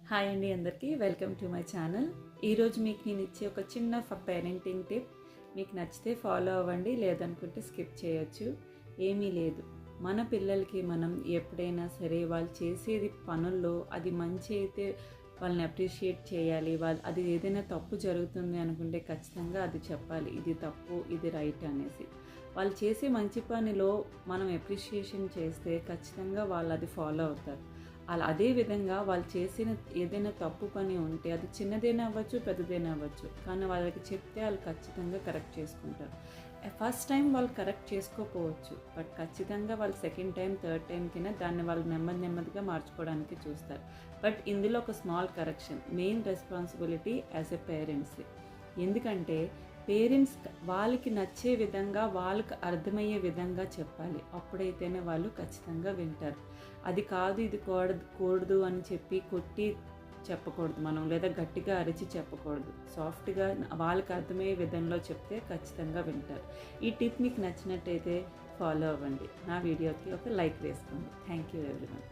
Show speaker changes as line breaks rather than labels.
Hi అండి అందరికీ welcome to my channel. ఈరోజు మీకు నేను ఇచ్చే ఒక చిన్న పేరెంటింగ్ టిప్ మీకు నచ్చితే ఫాలో అవ్వండి, లేదనుకుంటే స్కిప్ చేయొచ్చు. ఏమీ లేదు, మన పిల్లలకి మనం ఎప్పుడైనా సరే వాళ్ళు చేసేది పనుల్లో అది మంచి అయితే వాళ్ళని అప్రిషియేట్ చేయాలి. అది ఏదైనా తప్పు జరుగుతుంది అనుకుంటే ఖచ్చితంగా అది చెప్పాలి, ఇది తప్పు ఇది రైట్ అనేసి. వాళ్ళు చేసే మంచి పనిలో మనం అప్రిషియేషన్ చేస్తే ఖచ్చితంగా వాళ్ళు అది ఫాలో అవుతారు. అదేవిధంగా వాళ్ళు చేసిన ఏదైనా తప్పు పని ఉంటే అది చిన్నదైనా అవ్వచ్చు, పెద్దదైనా అవ్వచ్చు, కానీ వాళ్ళకి చెప్తే వాళ్ళు ఖచ్చితంగా కరెక్ట్ చేసుకుంటారు. ఫస్ట్ టైం వాళ్ళు కరెక్ట్ చేసుకోకపోవచ్చు, బట్ ఖచ్చితంగా వాళ్ళు సెకండ్ టైం థర్డ్ టైం కింద దాన్ని వాళ్ళు నెమ్మదిగా మార్చుకోవడానికి చూస్తారు. బట్ ఇందులో ఒక small correction, main responsibility as a parents. ఎందుకంటే పేరెంట్స్ వాళ్ళకి నచ్చే విధంగా, వాళ్ళకి అర్థమయ్యే విధంగా చెప్పాలి. అప్పుడైతేనే వాళ్ళు ఖచ్చితంగా వింటారు. అది కాదు ఇది కూడదు అని చెప్పి కొట్టి చెప్పకూడదు మనం, లేదా గట్టిగా అరిచి చెప్పకూడదు. సాఫ్ట్గా వాళ్ళకి అర్థమయ్యే విధంలో చెప్తే ఖచ్చితంగా వింటారు. ఈ టిప్ మీకు నచ్చినట్టయితే ఫాలో అవ్వండి. నా వీడియోకి ఒక లైక్ వేసుకోండి. Thank you everyone.